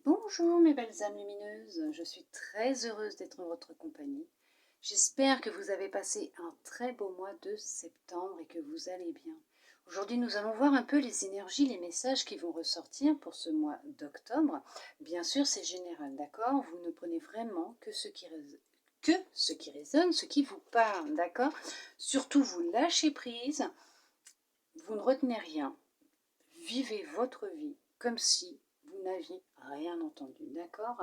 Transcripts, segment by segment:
Bonjour mes belles âmes lumineuses, je suis très heureuse d'être en votre compagnie. J'espère que vous avez passé un très beau mois de septembre et que vous allez bien. Aujourd'hui nous allons voir un peu les énergies, les messages qui vont ressortir pour ce mois d'octobre. Bien sûr c'est général, d'accord? Vous ne prenez vraiment que ce qui résonne, ce qui vous parle, d'accord? Surtout vous lâchez prise, vous ne retenez rien. Vivez votre vie comme si vous n'aviez rien entendu, d'accord?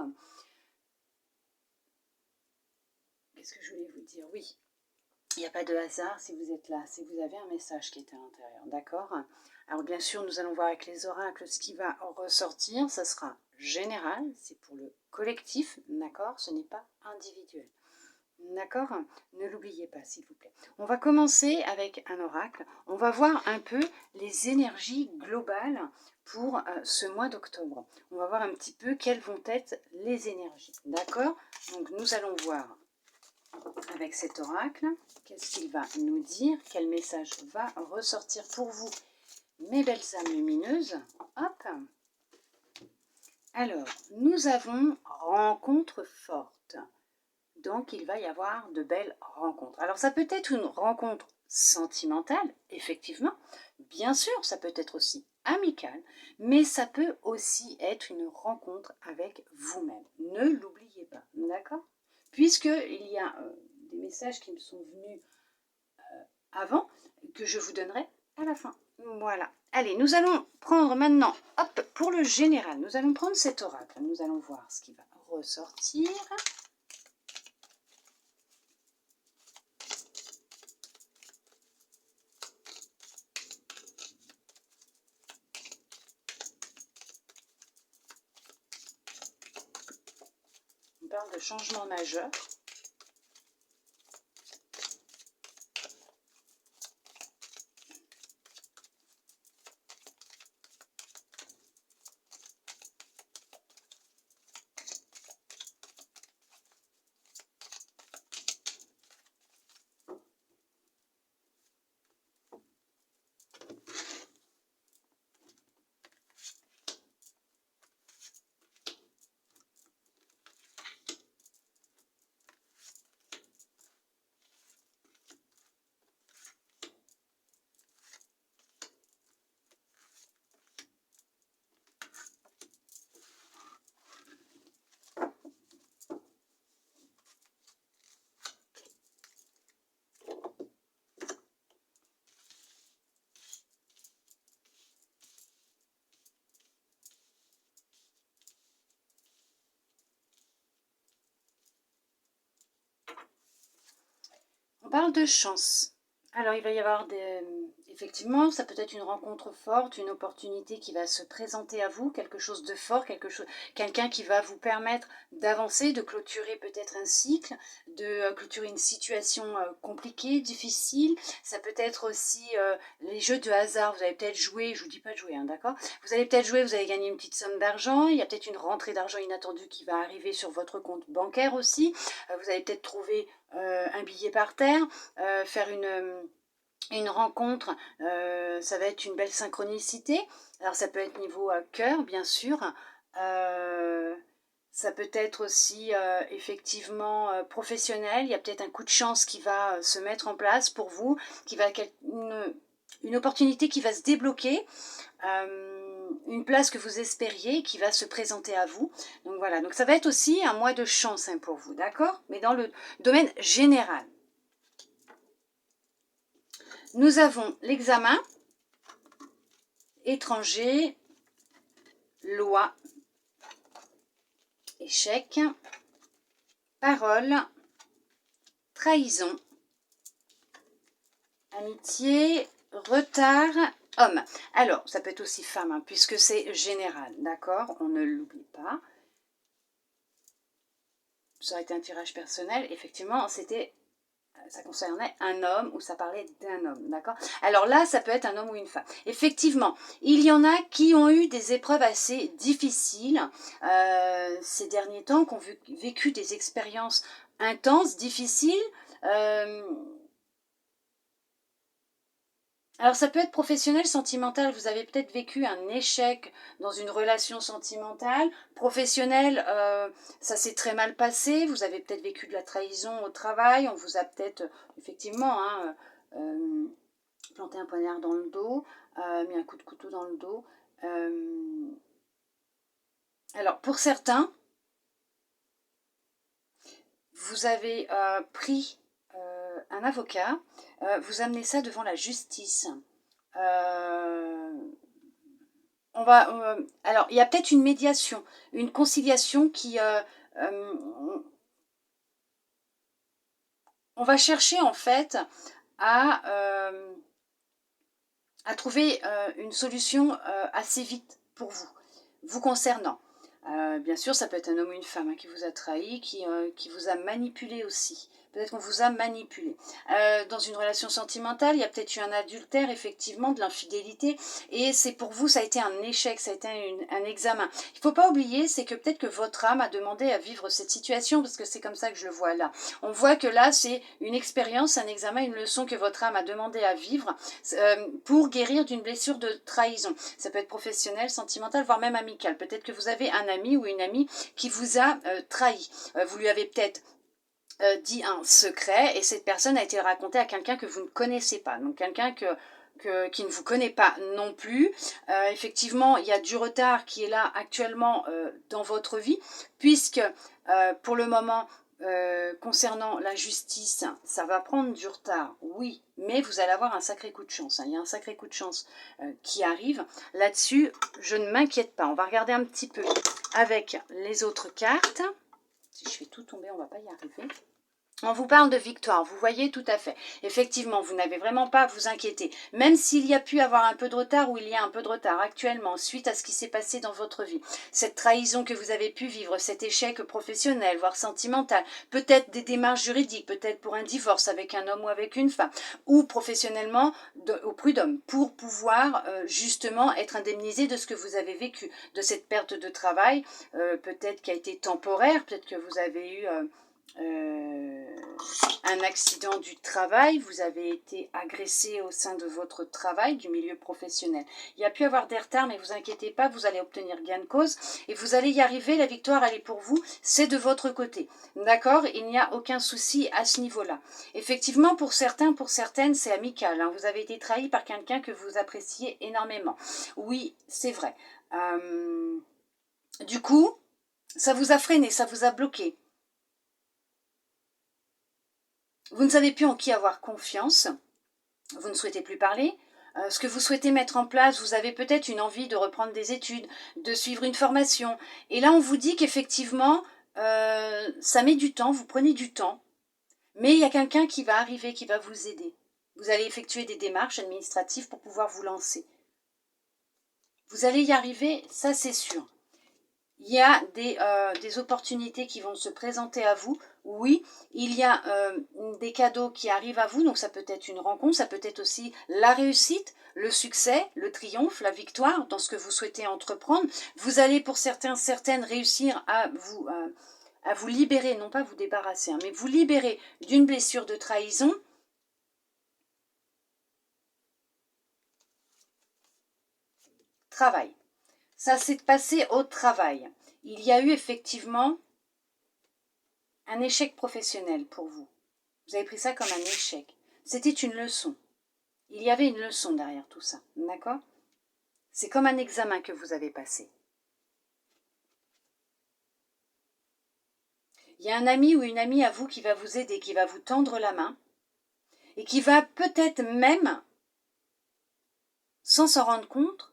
Qu'est-ce que je voulais vous dire? Oui, il n'y a pas de hasard si vous êtes là, si vous avez un message qui est à l'intérieur, d'accord? Alors bien sûr, nous allons voir avec les oracles ce qui va ressortir, ça sera général, c'est pour le collectif, d'accord? Ce n'est pas individuel. D'accord? Ne l'oubliez pas, s'il vous plaît. On va commencer avec un oracle. On va voir un peu les énergies globales pour ce mois d'octobre. On va voir un petit peu quelles vont être les énergies. D'accord? Donc, nous allons voir avec cet oracle qu'est-ce qu'il va nous dire, quel message va ressortir pour vous, mes belles âmes lumineuses. Hop! Alors, nous avons rencontre forte. Donc, il va y avoir de belles rencontres. Alors, ça peut être une rencontre sentimentale, effectivement. Bien sûr, ça peut être aussi amicale, mais ça peut aussi être une rencontre avec vous-même. Ne l'oubliez pas, d'accord? Puisqu'il y a des messages qui me sont venus avant, que je vous donnerai à la fin. Voilà. Allez, nous allons prendre maintenant, hop, pour le général, nous allons prendre cet oracle. Nous allons voir ce qui va ressortir. On parle de changement majeur. On parle de chance. Alors, il va y avoir effectivement, ça peut être une rencontre forte, une opportunité qui va se présenter à vous, quelque chose de fort, quelqu'un qui va vous permettre d'avancer, de clôturer peut-être un cycle, de clôturer une situation compliquée, difficile. Ça peut être aussi les jeux de hasard. Vous allez peut-être jouer, je vous dis pas de jouer, hein, d'accord? Vous allez peut-être jouer, vous allez gagner une petite somme d'argent. Il y a peut-être une rentrée d'argent inattendue qui va arriver sur votre compte bancaire aussi. Vous allez peut-être trouver un billet par terre, faire une rencontre, ça va être une belle synchronicité. Alors ça peut être niveau cœur, bien sûr. Ça peut être aussi effectivement professionnel. Il y a peut-être un coup de chance qui va se mettre en place pour vous, qui va une opportunité qui va se débloquer. Une place que vous espériez qui va se présenter à vous. Donc voilà, donc ça va être aussi un mois de chance hein, pour vous, d'accord? Mais dans le domaine général. Nous avons l'examen, étranger, loi, échec, parole, trahison, amitié, retard, homme. Alors, ça peut être aussi femme, hein, puisque c'est général, d'accord? On ne l'oublie pas. Ça aurait été un tirage personnel, effectivement, ça concernait un homme ou ça parlait d'un homme, d'accord? Alors là, ça peut être un homme ou une femme. Effectivement, il y en a qui ont eu des épreuves assez difficiles ces derniers temps, qui ont vécu des expériences intenses, difficiles. Alors ça peut être professionnel, sentimental, vous avez peut-être vécu un échec dans une relation sentimentale. Professionnel, ça s'est très mal passé, vous avez peut-être vécu de la trahison au travail, on vous a peut-être effectivement planté un poignard dans le dos, mis un coup de couteau dans le dos. Alors pour certains, vous avez pris un avocat, vous amenez ça devant la justice. Alors, il y a peut-être une médiation, une conciliation qui... euh, on va chercher en fait à, euh, à trouver une solution assez vite pour vous, vous concernant. Bien sûr, ça peut être un homme ou une femme qui vous a trahi, qui vous a manipulé aussi. Peut-être qu'on vous a manipulé. Dans une relation sentimentale, il y a peut-être eu un adultère, effectivement, de l'infidélité. Et c'est pour vous, ça a été un échec, ça a été un examen. Il ne faut pas oublier, c'est que peut-être que votre âme a demandé à vivre cette situation, parce que c'est comme ça que je le vois là. On voit que là, c'est une expérience, un examen, une leçon que votre âme a demandé à vivre pour guérir d'une blessure de trahison. Ça peut être professionnel, sentimental, voire même amical. Peut-être que vous avez un ami ou une amie qui vous a trahi. Vous lui avez peut-être dit un secret et cette personne a été racontée à quelqu'un que vous ne connaissez pas. Donc quelqu'un qui ne vous connaît pas non plus. Effectivement, il y a du retard qui est là actuellement dans votre vie, puisque pour le moment, concernant la justice, ça va prendre du retard, oui, mais vous allez avoir un sacré coup de chance. Il y a un sacré coup de chance qui arrive. Là-dessus, je ne m'inquiète pas. On va regarder un petit peu avec les autres cartes. Si je fais tout tomber, on ne va pas y arriver. On vous parle de victoire, vous voyez tout à fait. Effectivement, vous n'avez vraiment pas à vous inquiéter. Même s'il y a pu avoir un peu de retard ou il y a un peu de retard actuellement suite à ce qui s'est passé dans votre vie, cette trahison que vous avez pu vivre, cet échec professionnel, voire sentimental, peut-être des démarches juridiques, peut-être pour un divorce avec un homme ou avec une femme, ou professionnellement au prud'homme, pour pouvoir justement être indemnisé de ce que vous avez vécu, de cette perte de travail, peut-être qui a été temporaire, peut-être que vous avez eu... un accident du travail, vous avez été agressé au sein de votre travail, du milieu professionnel. Il y a pu avoir des retards, mais vous inquiétez pas, vous allez obtenir gain de cause et vous allez y arriver, la victoire elle est pour vous, c'est de votre côté. D'accord? Il n'y a aucun souci à ce niveau-là. Effectivement, pour certains, pour certaines, c'est amical. Hein. Vous avez été trahi par quelqu'un que vous appréciez énormément. Oui, c'est vrai. Du coup, ça vous a freiné, ça vous a bloqué. Vous ne savez plus en qui avoir confiance, vous ne souhaitez plus parler, ce que vous souhaitez mettre en place, vous avez peut-être une envie de reprendre des études, de suivre une formation. Et là, on vous dit qu'effectivement, ça met du temps, vous prenez du temps, mais il y a quelqu'un qui va arriver, qui va vous aider. Vous allez effectuer des démarches administratives pour pouvoir vous lancer. Vous allez y arriver, ça c'est sûr. Il y a des opportunités qui vont se présenter à vous. Oui, il y a des cadeaux qui arrivent à vous. Donc ça peut être une rencontre, ça peut être aussi la réussite, le succès, le triomphe, la victoire dans ce que vous souhaitez entreprendre. Vous allez pour certaines réussir à vous libérer, non pas vous débarrasser, hein, mais vous libérer d'une blessure de trahison. Travail. Ça s'est passé au travail. Il y a eu effectivement un échec professionnel pour vous. Vous avez pris ça comme un échec. C'était une leçon. Il y avait une leçon derrière tout ça. D'accord? C'est comme un examen que vous avez passé. Il y a un ami ou une amie à vous qui va vous aider, qui va vous tendre la main et qui va peut-être même, sans s'en rendre compte,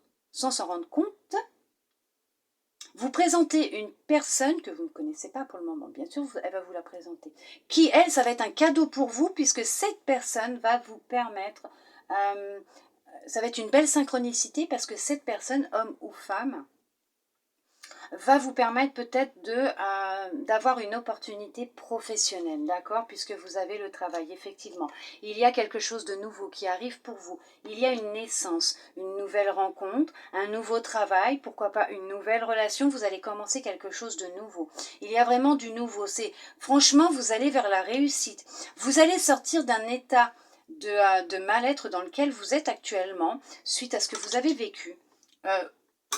vous présenter une personne que vous ne connaissez pas pour le moment. Bien sûr, elle va vous la présenter. Qui, elle, ça va être un cadeau pour vous puisque cette personne va vous permettre... ça va être une belle synchronicité parce que cette personne, homme ou femme, va vous permettre peut-être d'avoir une opportunité professionnelle, d'accord? Puisque vous avez le travail, effectivement. Il y a quelque chose de nouveau qui arrive pour vous. Il y a une naissance, une nouvelle rencontre, un nouveau travail, pourquoi pas une nouvelle relation. Vous allez commencer quelque chose de nouveau. Il y a vraiment du nouveau. Franchement, vous allez vers la réussite. Vous allez sortir d'un état de mal-être dans lequel vous êtes actuellement suite à ce que vous avez vécu.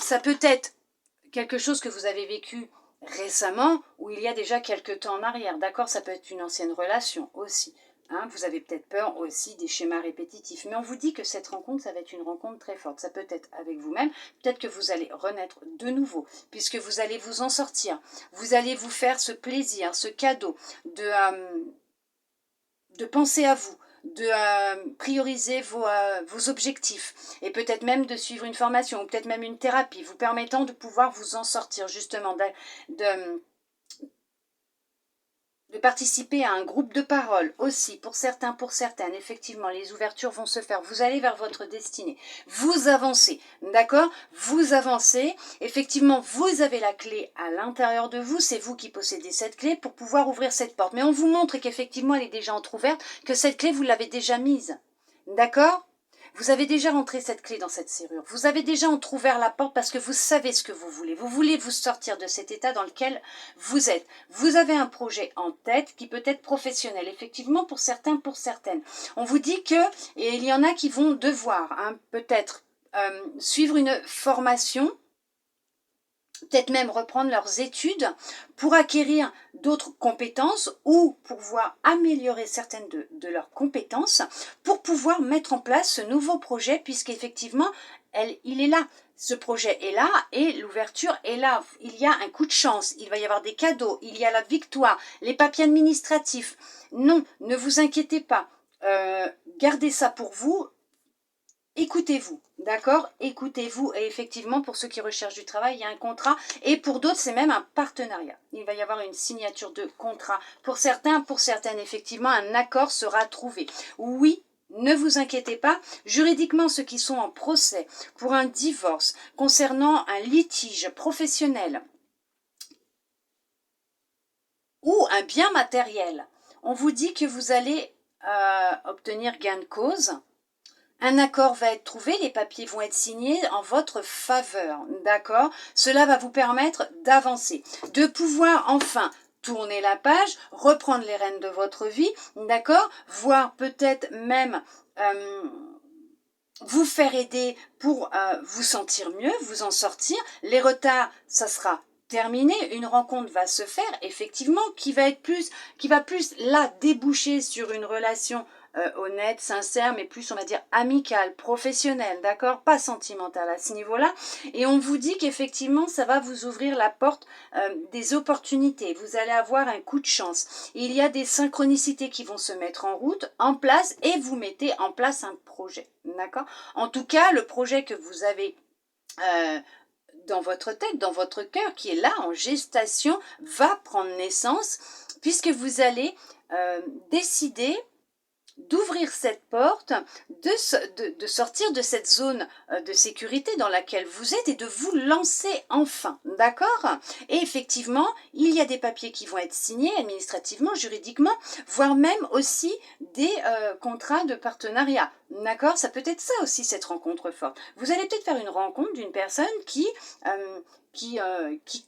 Ça peut être quelque chose que vous avez vécu récemment ou il y a déjà quelques temps en arrière, d'accord? Ça peut être une ancienne relation aussi. Hein, vous avez peut-être peur aussi des schémas répétitifs, mais on vous dit que cette rencontre, ça va être une rencontre très forte. Ça peut être avec vous-même, peut-être que vous allez renaître de nouveau, puisque vous allez vous en sortir. Vous allez vous faire ce plaisir, ce cadeau de penser à vous, de prioriser vos objectifs et peut-être même de suivre une formation ou peut-être même une thérapie vous permettant de pouvoir vous en sortir justement, de participer à un groupe de parole aussi, pour certains, pour certaines, effectivement, les ouvertures vont se faire. Vous allez vers votre destinée. Vous avancez, d'accord? Vous avancez. Effectivement, vous avez la clé à l'intérieur de vous. C'est vous qui possédez cette clé pour pouvoir ouvrir cette porte. Mais on vous montre qu'effectivement, elle est déjà entrouverte, que cette clé, vous l'avez déjà mise. D'accord? Vous avez déjà rentré cette clé dans cette serrure. Vous avez déjà entrouvert la porte parce que vous savez ce que vous voulez. Vous voulez vous sortir de cet état dans lequel vous êtes. Vous avez un projet en tête qui peut être professionnel. Effectivement, pour certains, pour certaines. On vous dit que, et il y en a qui vont devoir, hein, peut-être, suivre une formation, peut-être même reprendre leurs études pour acquérir d'autres compétences ou pour pouvoir améliorer certaines de leurs compétences pour pouvoir mettre en place ce nouveau projet puisqu'effectivement, il est là. Ce projet est là et l'ouverture est là. Il y a un coup de chance, il va y avoir des cadeaux, il y a la victoire, les papiers administratifs. Non, ne vous inquiétez pas. Gardez ça pour vous. Écoutez-vous, d'accord? Écoutez-vous et effectivement pour ceux qui recherchent du travail, il y a un contrat et pour d'autres c'est même un partenariat. Il va y avoir une signature de contrat. Pour certains, pour certaines, effectivement, un accord sera trouvé. Oui, ne vous inquiétez pas, juridiquement ceux qui sont en procès pour un divorce concernant un litige professionnel ou un bien matériel, on vous dit que vous allez obtenir gain de cause. Un accord va être trouvé, les papiers vont être signés en votre faveur, d'accord? Cela va vous permettre d'avancer, de pouvoir enfin tourner la page, reprendre les rênes de votre vie, d'accord? Voire peut-être même vous faire aider pour vous sentir mieux, vous en sortir. Les retards, ça sera terminé, une rencontre va se faire, effectivement, qui va plus là déboucher sur une relation honnête, sincère, mais plus on va dire amicale, professionnelle, d'accord? Pas sentimentale à ce niveau-là. Et on vous dit qu'effectivement, ça va vous ouvrir la porte des opportunités. Vous allez avoir un coup de chance. Il y a des synchronicités qui vont se mettre en route, en place, et vous mettez en place un projet, d'accord? En tout cas, le projet que vous avez dans votre tête, dans votre cœur, qui est là en gestation, va prendre naissance, puisque vous allez décider d'ouvrir cette porte, de sortir de cette zone de sécurité dans laquelle vous êtes et de vous lancer enfin, d'accord? Et effectivement, il y a des papiers qui vont être signés administrativement, juridiquement, voire même aussi des contrats de partenariat, d'accord? Ça peut être ça aussi, cette rencontre forte. Vous allez peut-être faire une rencontre d'une personne qui,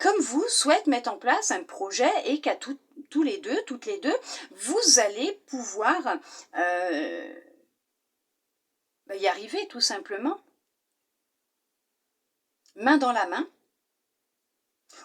comme vous, souhaite mettre en place un projet et qu'à toutes les deux, vous allez pouvoir y arriver tout simplement, main dans la main,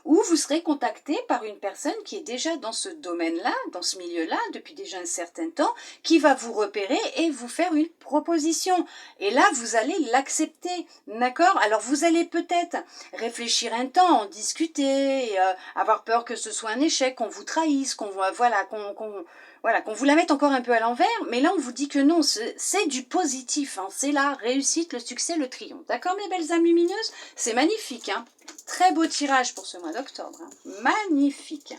ou vous serez contacté par une personne qui est déjà dans ce domaine-là, dans ce milieu-là, depuis déjà un certain temps, qui va vous repérer et vous faire une proposition. Et là, vous allez l'accepter, d'accord? Alors, vous allez peut-être réfléchir un temps, en discuter, avoir peur que ce soit un échec, qu'on vous trahisse, qu'on vous la mette encore un peu à l'envers, mais là on vous dit que non, c'est du positif, hein, c'est la réussite, le succès, le triomphe. D'accord mes belles âmes lumineuses? C'est magnifique, hein. Très beau tirage pour ce mois d'octobre, hein. Magnifique.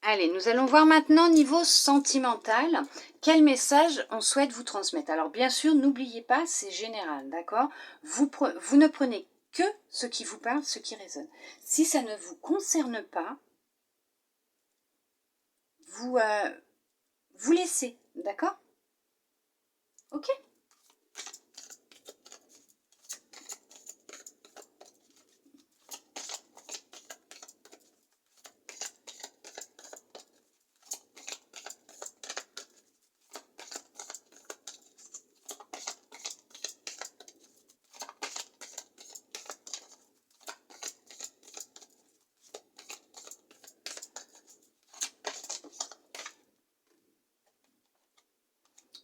Allez, nous allons voir maintenant niveau sentimental, quel message on souhaite vous transmettre. Alors bien sûr, n'oubliez pas, c'est général, d'accord? Vous ne prenez que ce qui vous parle, ce qui résonne. Si ça ne vous concerne pas, vous laissez, d'accord? Ok?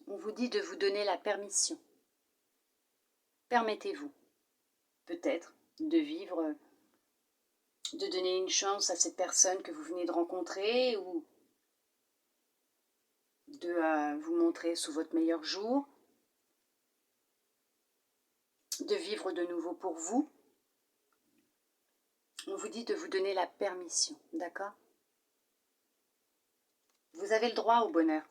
On vous dit de vous donner la permission. Permettez-vous, peut-être, de vivre, de donner une chance à cette personne que vous venez de rencontrer ou de vous montrer sous votre meilleur jour, de vivre de nouveau pour vous. On vous dit de vous donner la permission, d'accord? Vous avez le droit au bonheur.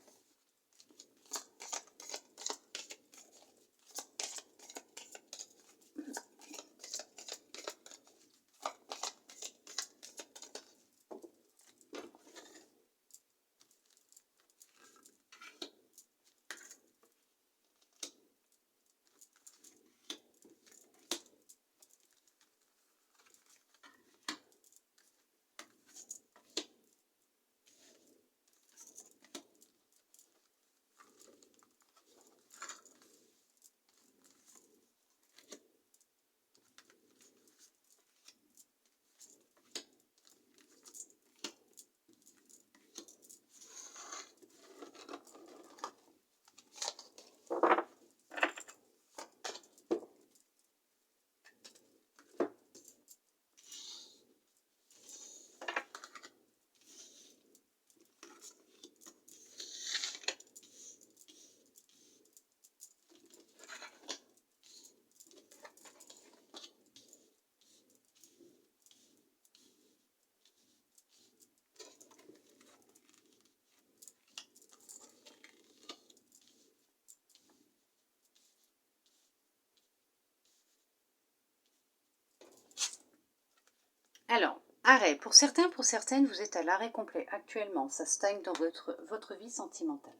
Alors, arrêt. Pour certains, pour certaines, vous êtes à l'arrêt complet actuellement. Ça stagne dans votre vie sentimentale.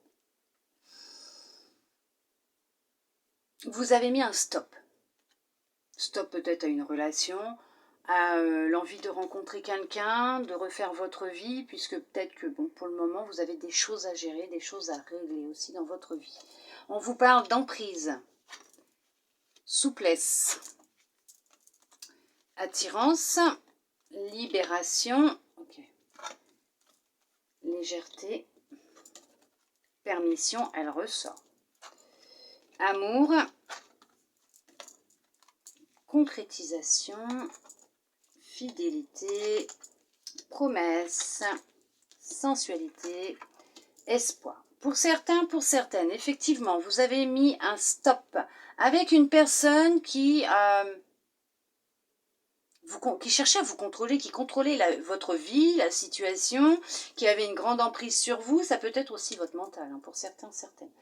Vous avez mis un stop. Stop peut-être à une relation, à l'envie de rencontrer quelqu'un, de refaire votre vie, puisque peut-être que bon, pour le moment, vous avez des choses à gérer, des choses à régler aussi dans votre vie. On vous parle d'emprise, souplesse, attirance, libération, okay. Légèreté, permission, elle ressort. Amour, concrétisation, fidélité, promesse, sensualité, espoir. Pour certains, pour certaines, effectivement, vous avez mis un stop avec une personne qui cherchait à vous contrôler, qui contrôlait votre vie, la situation, qui avait une grande emprise sur vous. Ça peut être aussi votre mental, hein, pour certains, certaines.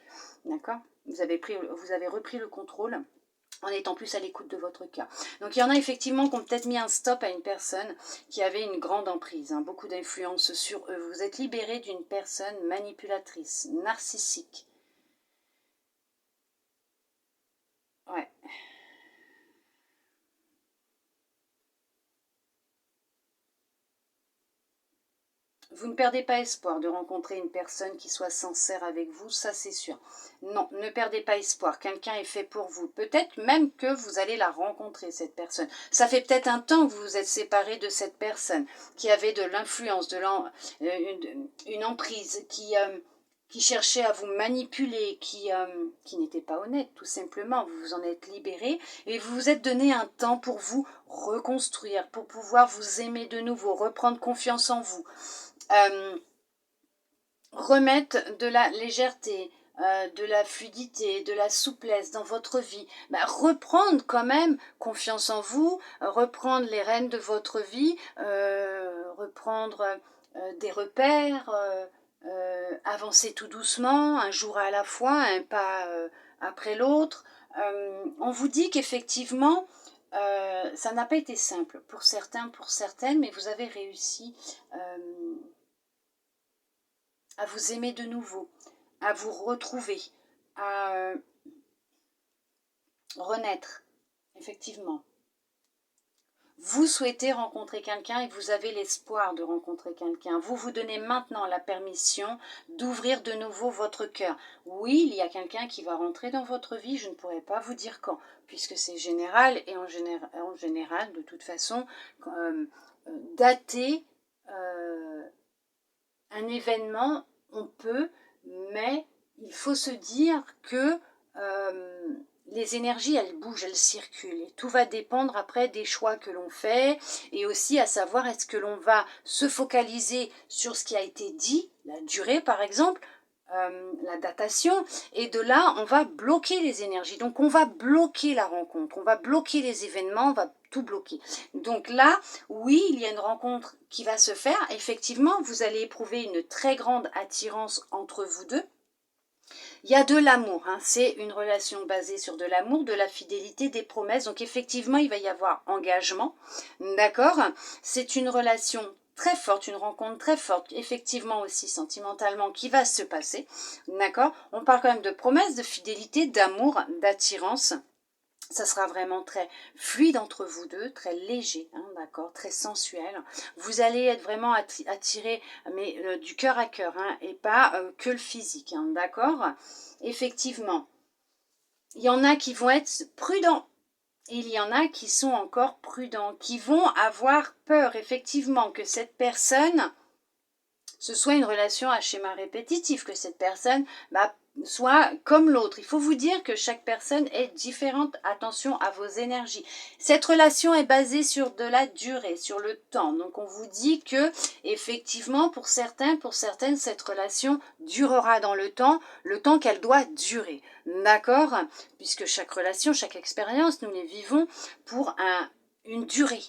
D'accord ? Vous avez repris le contrôle en étant plus à l'écoute de votre cœur. Donc il y en a effectivement qui ont peut-être mis un stop à une personne qui avait une grande emprise, hein, beaucoup d'influence sur eux. Vous êtes libéré d'une personne manipulatrice, narcissique. Ouais. Vous ne perdez pas espoir de rencontrer une personne qui soit sincère avec vous, ça c'est sûr. Non, ne perdez pas espoir, quelqu'un est fait pour vous. Peut-être même que vous allez la rencontrer, cette personne. Ça fait peut-être un temps que vous vous êtes séparé de cette personne qui avait de l'influence, une emprise, qui cherchait à vous manipuler, qui n'était pas honnête, tout simplement. Vous vous en êtes libéré et vous vous êtes donné un temps pour vous reconstruire, pour pouvoir vous aimer de nouveau, reprendre confiance en vous. Remettre de la légèreté, de la fluidité, de la souplesse dans votre vie, reprendre quand même confiance en vous, reprendre les rênes de votre vie, reprendre des repères, avancer tout doucement, un jour à la fois, un pas après l'autre. On vous dit qu'effectivement, ça n'a pas été simple pour certains, pour certaines, mais vous avez réussi à vous aimer de nouveau, à vous retrouver, à renaître, effectivement. Vous souhaitez rencontrer quelqu'un et vous avez l'espoir de rencontrer quelqu'un. Vous vous donnez maintenant la permission d'ouvrir de nouveau votre cœur. Oui, il y a quelqu'un qui va rentrer dans votre vie, je ne pourrais pas vous dire quand, puisque c'est général et en général, de toute façon, dater un événement, on peut, mais il faut se dire que les énergies, elles bougent, elles circulent. Et tout va dépendre après des choix que l'on fait et aussi à savoir est-ce que l'on va se focaliser sur ce qui a été dit, la durée par exemple, la datation, et de là, on va bloquer les énergies. Donc, on va bloquer la rencontre, on va bloquer les événements, on va tout bloquer. Donc là, oui, il y a une rencontre qui va se faire. Effectivement, vous allez éprouver une très grande attirance entre vous deux. Il y a de l'amour, hein. C'est une relation basée sur de l'amour, de la fidélité, des promesses. Donc effectivement, il va y avoir engagement, d'accord? C'est une relation très forte, une rencontre très forte, effectivement aussi sentimentalement, qui va se passer, d'accord? On parle quand même de promesses, de fidélité, d'amour, d'attirance. Ça sera vraiment très fluide entre vous deux, très léger, hein, d'accord, très sensuel. Vous allez être vraiment attiré, mais du cœur à cœur, hein, et pas que le physique, hein, d'accord. Effectivement, il y en a qui vont être prudents. Il y en a qui sont encore prudents, qui vont avoir peur, effectivement, que cette personne, ce soit une relation à schéma répétitif, que cette personne soit comme l'autre. Il faut vous dire que chaque personne est différente. Attention à vos énergies. Cette relation est basée sur de la durée, sur le temps. Donc on vous dit que effectivement pour certains, pour certaines, cette relation durera dans le temps qu'elle doit durer. D'accord? Puisque chaque relation, chaque expérience, nous les vivons pour une durée.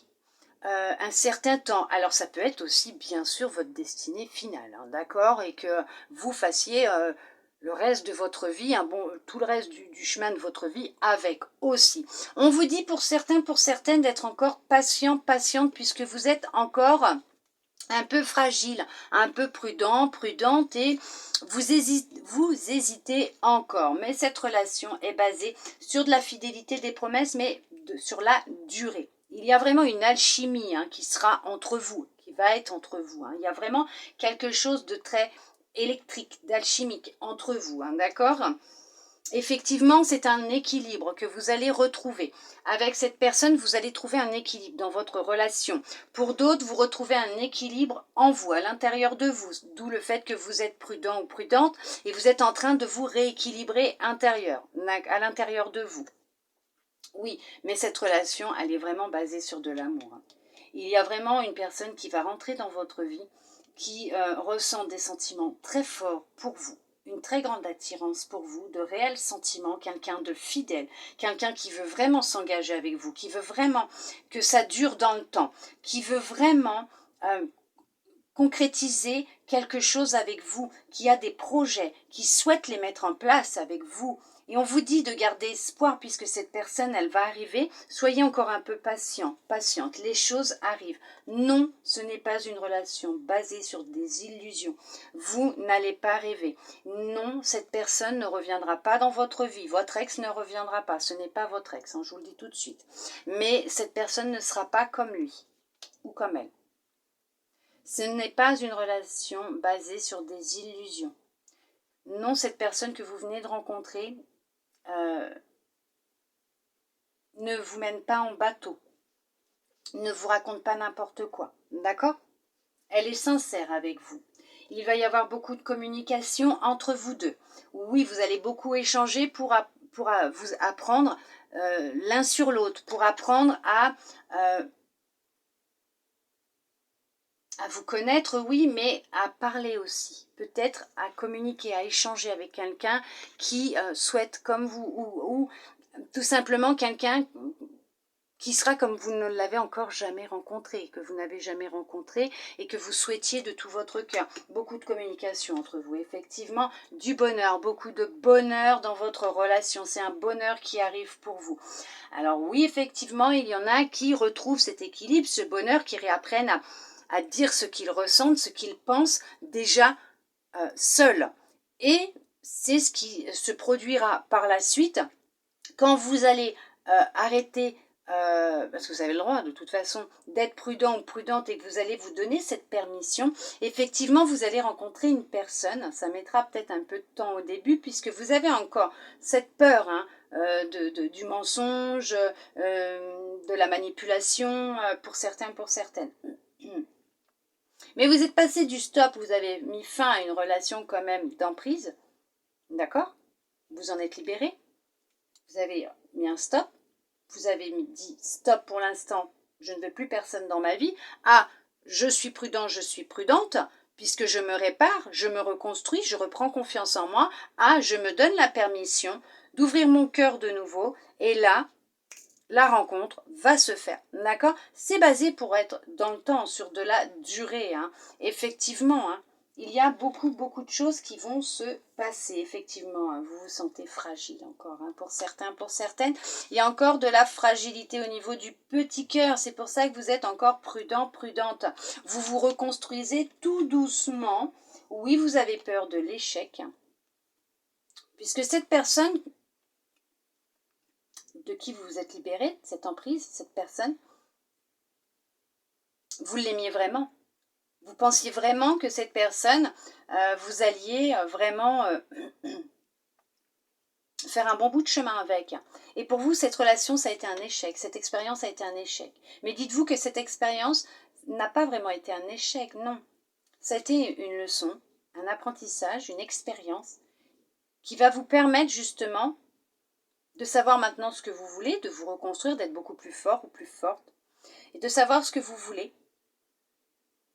Un certain temps. Alors ça peut être aussi bien sûr votre destinée finale, hein, d'accord, et que vous fassiez le reste de votre vie, tout le reste du chemin de votre vie avec aussi. On vous dit pour certains, pour certaines d'être encore patient, patiente, puisque vous êtes encore un peu fragile, un peu prudent, prudente et vous hésitez encore. Mais cette relation est basée sur de la fidélité, des promesses, mais sur la durée. Il y a vraiment une alchimie, hein, qui sera entre vous, qui va être entre vous, hein. Il y a vraiment quelque chose de très électrique, d'alchimique entre vous, hein, d'accord ? Effectivement, c'est un équilibre que vous allez retrouver. Avec cette personne, vous allez trouver un équilibre dans votre relation. Pour d'autres, vous retrouvez un équilibre en vous, à l'intérieur de vous. D'où le fait que vous êtes prudent ou prudente et vous êtes en train de vous rééquilibrer à l'intérieur de vous. Oui, mais cette relation, elle est vraiment basée sur de l'amour. Il y a vraiment une personne qui va rentrer dans votre vie, qui ressent des sentiments très forts pour vous, une très grande attirance pour vous, de réels sentiments, quelqu'un de fidèle, quelqu'un qui veut vraiment s'engager avec vous, qui veut vraiment que ça dure dans le temps, qui veut vraiment concrétiser quelque chose avec vous, qui a des projets, qui souhaite les mettre en place avec vous. Et on vous dit de garder espoir puisque cette personne, elle va arriver. Soyez encore un peu patient, patiente. Les choses arrivent. Non, ce n'est pas une relation basée sur des illusions. Vous n'allez pas rêver. Non, cette personne ne reviendra pas dans votre vie. Votre ex ne reviendra pas. Ce n'est pas votre ex, hein, je vous le dis tout de suite. Mais cette personne ne sera pas comme lui ou comme elle. Ce n'est pas une relation basée sur des illusions. Non, cette personne que vous venez de rencontrer ne vous mène pas en bateau, ne vous raconte pas n'importe quoi, d'accord? Elle est sincère avec vous. Il va y avoir beaucoup de communication entre vous deux. Oui, vous allez beaucoup échanger pour vous apprendre l'un sur l'autre, pour apprendre à vous connaître, oui, mais à parler aussi. Peut-être à communiquer, à échanger avec quelqu'un qui souhaite comme vous ou tout simplement quelqu'un qui sera comme vous ne l'avez encore jamais rencontré, que vous n'avez jamais rencontré et que vous souhaitiez de tout votre cœur. Beaucoup de communication entre vous, effectivement, du bonheur, beaucoup de bonheur dans votre relation. C'est un bonheur qui arrive pour vous. Alors oui, effectivement, il y en a qui retrouvent cet équilibre, ce bonheur, qui réapprennent à dire ce qu'ils ressentent, ce qu'ils pensent déjà seuls. Et c'est ce qui se produira par la suite Quand vous allez arrêter, parce que vous avez le droit de toute façon d'être prudent ou prudente et que vous allez vous donner cette permission, effectivement vous allez rencontrer une personne, ça mettra peut-être un peu de temps au début puisque vous avez encore cette peur hein, du mensonge, de la manipulation pour certains, pour certaines. Mais vous êtes passé du stop, vous avez mis fin à une relation quand même d'emprise, d'accord? Vous en êtes libéré, vous avez mis un stop, vous avez dit stop pour l'instant, je ne veux plus personne dans ma vie. Ah, je suis prudent, je suis prudente, puisque je me répare, je me reconstruis, je reprends confiance en moi. Ah, je me donne la permission d'ouvrir mon cœur de nouveau. Et là, la rencontre va se faire, d'accord? C'est basé pour être dans le temps, sur de la durée, hein. Effectivement, hein, il y a beaucoup de choses qui vont se passer, effectivement, hein. Vous vous sentez fragile encore, hein, pour certains, pour certaines. Il y a encore de la fragilité au niveau du petit cœur, c'est pour ça que vous êtes encore prudent, prudente. Vous vous reconstruisez tout doucement. Oui, vous avez peur de l'échec, puisque cette personne de qui vous vous êtes libéré, cette emprise, cette personne, vous l'aimiez vraiment. Vous pensiez vraiment que cette personne, vous alliez vraiment faire un bon bout de chemin avec. Et pour vous, cette relation, ça a été un échec. Cette expérience a été un échec. Mais dites-vous que cette expérience n'a pas vraiment été un échec, non. Ça a été une leçon, un apprentissage, une expérience qui va vous permettre justement de savoir maintenant ce que vous voulez, de vous reconstruire, d'être beaucoup plus fort ou plus forte, et de savoir ce que vous voulez.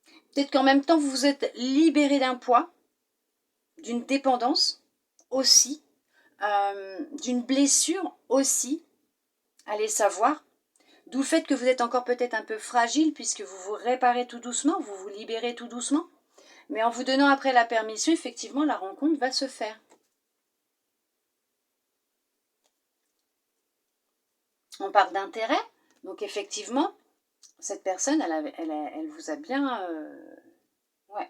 Peut-être qu'en même temps, vous vous êtes libéré d'un poids, d'une dépendance aussi, d'une blessure aussi, allez savoir. D'où le fait que vous êtes encore peut-être un peu fragile puisque vous vous réparez tout doucement, vous vous libérez tout doucement. Mais en vous donnant après la permission, effectivement, la rencontre va se faire. On parle d'intérêt, donc effectivement, cette personne, elle vous a bien... ouais.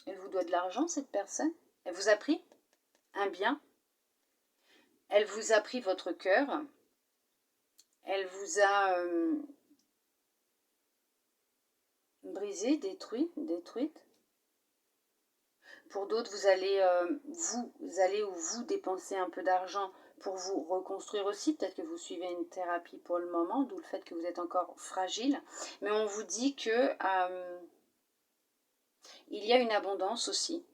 Elle vous doit de l'argent, cette personne. Elle vous a pris un bien. Elle vous a pris votre cœur. Elle vous a brisé, détruite. Pour d'autres, vous allez vous dépenser un peu d'argent pour vous reconstruire aussi. Peut-être que vous suivez une thérapie pour le moment, d'où le fait que vous êtes encore fragile. Mais on vous dit que il y a une abondance aussi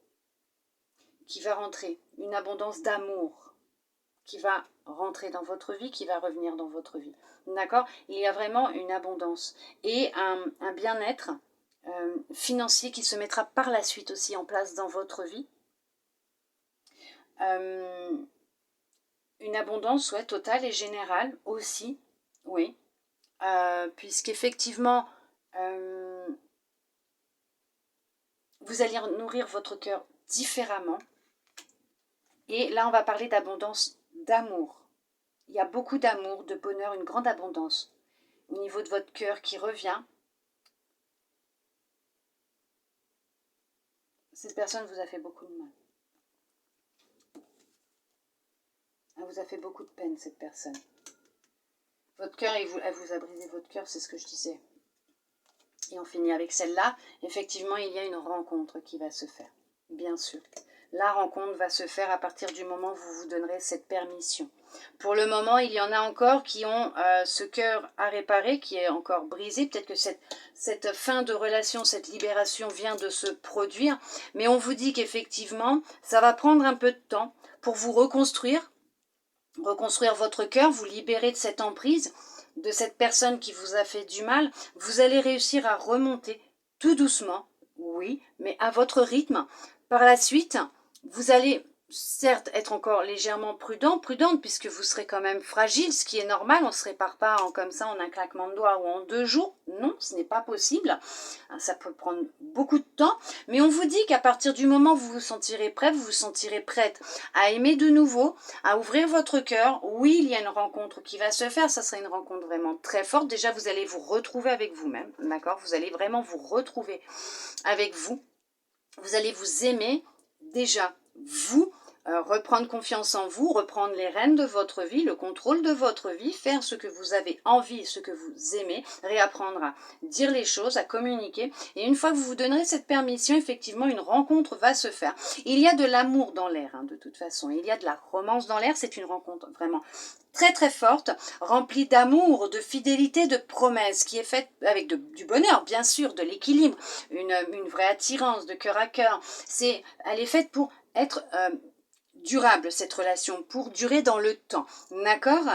qui va rentrer, une abondance d'amour qui va rentrer dans votre vie, qui va revenir dans votre vie. D'accord? Il y a vraiment une abondance et un bien-être financier qui se mettra par la suite aussi en place dans votre vie. Une abondance totale et générale aussi, oui. Puisqu'effectivement, vous allez nourrir votre cœur différemment. Et là, on va parler d'abondance d'amour. Il y a beaucoup d'amour, de bonheur, une grande abondance au niveau de votre cœur qui revient. Cette personne vous a fait beaucoup de mal. Elle vous a fait beaucoup de peine, cette personne. Votre cœur, elle vous a brisé votre cœur, c'est ce que je disais. Et on finit avec celle-là. Effectivement, il y a une rencontre qui va se faire, bien sûr. La rencontre va se faire à partir du moment où vous vous donnerez cette permission. Pour le moment, il y en a encore qui ont ce cœur à réparer, qui est encore brisé. Peut-être que cette fin de relation, cette libération vient de se produire. Mais on vous dit qu'effectivement, ça va prendre un peu de temps pour vous reconstruire votre cœur, vous libérer de cette emprise, de cette personne qui vous a fait du mal. Vous allez réussir à remonter tout doucement, oui, mais à votre rythme. Par la suite, vous allez certes être encore légèrement prudente, puisque vous serez quand même fragile, ce qui est normal. On ne se répare pas comme ça en un claquement de doigts ou en 2 jours. Non, ce n'est pas possible. Ça peut prendre beaucoup de temps. Mais on vous dit qu'à partir du moment où vous vous sentirez prêt, vous vous sentirez prête à aimer de nouveau, à ouvrir votre cœur. Oui, il y a une rencontre qui va se faire. Ça sera une rencontre vraiment très forte. Déjà, vous allez vous retrouver avec vous-même. D'accord? Vous allez vraiment vous retrouver avec vous. Vous allez vous aimer déjà, reprendre confiance en vous, reprendre les rênes de votre vie, le contrôle de votre vie, faire ce que vous avez envie, ce que vous aimez, réapprendre à dire les choses, à communiquer. Et une fois que vous vous donnerez cette permission, effectivement, une rencontre va se faire. Il y a de l'amour dans l'air, hein, de toute façon. Il y a de la romance dans l'air. C'est une rencontre vraiment très très forte, remplie d'amour, de fidélité, de promesses, qui est faite avec du bonheur, bien sûr, de l'équilibre, une vraie attirance de cœur à cœur. Elle est faite pour être durable, cette relation, pour durer dans le temps. D'accord ?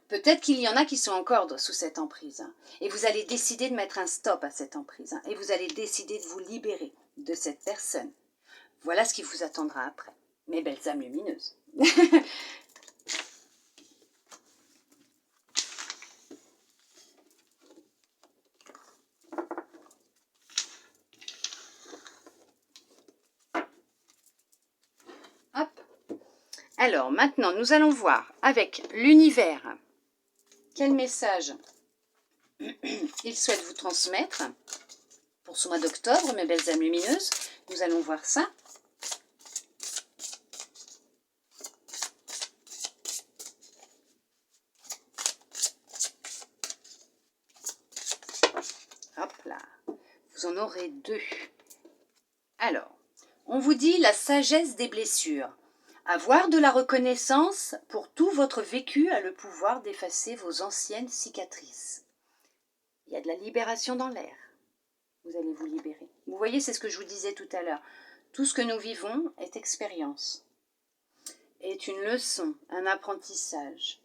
Peut-être qu'il y en a qui sont encore sous cette emprise. Hein, et vous allez décider de mettre un stop à cette emprise. Hein, et vous allez décider de vous libérer de cette personne. Voilà ce qui vous attendra après. Mes belles âmes lumineuses. Hop. Alors, maintenant, nous allons voir avec l'univers quel message il souhaite vous transmettre pour ce mois d'octobre, mes belles âmes lumineuses. Nous allons voir ça. Hop là. Vous en aurez 2. Alors, on vous dit la sagesse des blessures. Avoir de la reconnaissance pour tout votre vécu a le pouvoir d'effacer vos anciennes cicatrices. Il y a de la libération dans l'air. Vous allez vous libérer. Vous voyez, c'est ce que je vous disais tout à l'heure. Tout ce que nous vivons est expérience, est une leçon, un apprentissage.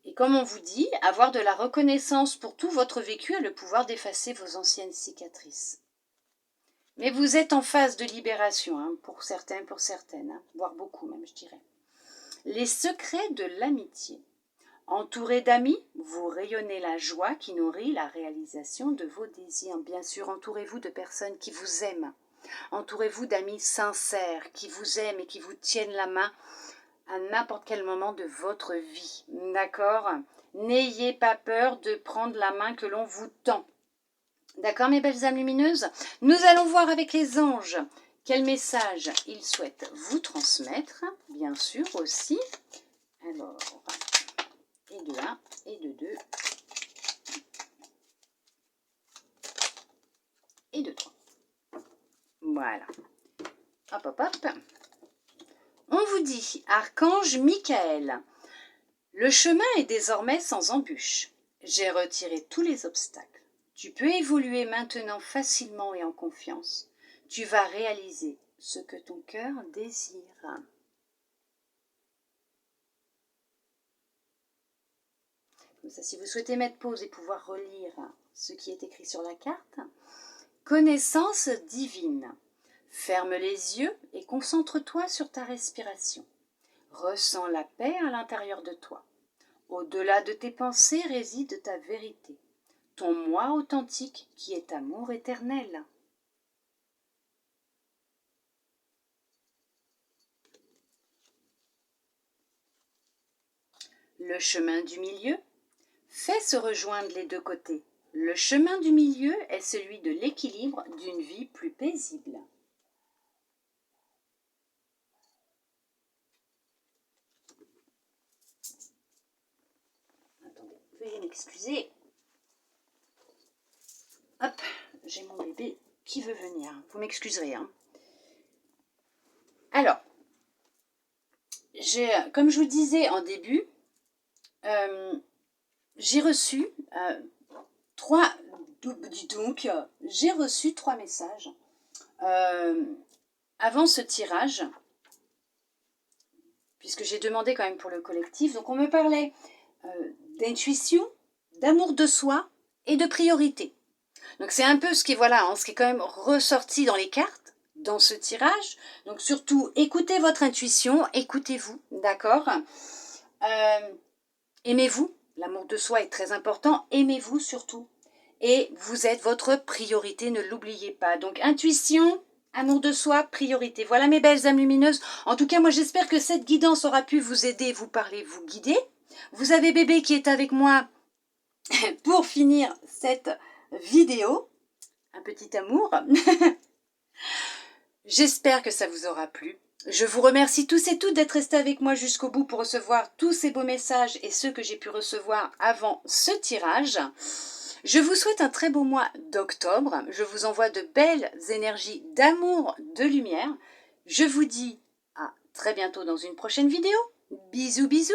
Et comme on vous dit, avoir de la reconnaissance pour tout votre vécu a le pouvoir d'effacer vos anciennes cicatrices. Mais vous êtes en phase de libération, hein, pour certains, pour certaines, hein, voire beaucoup même, je dirais. Les secrets de l'amitié. Entouré d'amis, vous rayonnez la joie qui nourrit la réalisation de vos désirs. Bien sûr, entourez-vous de personnes qui vous aiment. Entourez-vous d'amis sincères, qui vous aiment et qui vous tiennent la main à n'importe quel moment de votre vie. D'accord ? N'ayez pas peur de prendre la main que l'on vous tend. D'accord, mes belles âmes lumineuses ? Nous allons voir avec les anges quel message ils souhaitent vous transmettre, bien sûr aussi. Alors, et de 1, et de 2, et de 3. Voilà. Hop, hop, hop. On vous dit, Archange Michael, le chemin est désormais sans embûche. J'ai retiré tous les obstacles. Tu peux évoluer maintenant facilement et en confiance. Tu vas réaliser ce que ton cœur désire. Comme ça, si vous souhaitez mettre pause et pouvoir relire ce qui est écrit sur la carte, connaissance divine. Ferme les yeux et concentre-toi sur ta respiration. Ressens la paix à l'intérieur de toi. Au-delà de tes pensées réside ta vérité. Ton moi authentique qui est amour éternel. Le chemin du milieu. Fais se rejoindre les deux côtés. Le chemin du milieu est celui de l'équilibre d'une vie plus paisible. Attendez, veuillez m'excuser. Hop, j'ai mon bébé qui veut venir. Vous m'excuserez. Hein. Alors, comme je vous disais en début, j'ai reçu j'ai reçu 3 messages avant ce tirage, puisque j'ai demandé quand même pour le collectif. Donc on me parlait d'intuition, d'amour de soi et de priorité. Donc c'est un peu ce qui est quand même ressorti dans les cartes, dans ce tirage. Donc surtout, écoutez votre intuition, écoutez-vous, d'accord ? Aimez-vous, l'amour de soi est très important, aimez-vous surtout. Et vous êtes votre priorité, ne l'oubliez pas. Donc intuition, amour de soi, priorité. Voilà mes belles âmes lumineuses. En tout cas, moi j'espère que cette guidance aura pu vous aider, vous parler, vous guider. Vous avez bébé qui est avec moi pour finir cette vidéo. Un petit amour. J'espère que ça vous aura plu. Je vous remercie tous et toutes d'être restés avec moi jusqu'au bout pour recevoir tous ces beaux messages et ceux que j'ai pu recevoir avant ce tirage. Je vous souhaite un très beau mois d'octobre. Je vous envoie de belles énergies d'amour, de lumière. Je vous dis à très bientôt dans une prochaine vidéo. Bisous, bisous.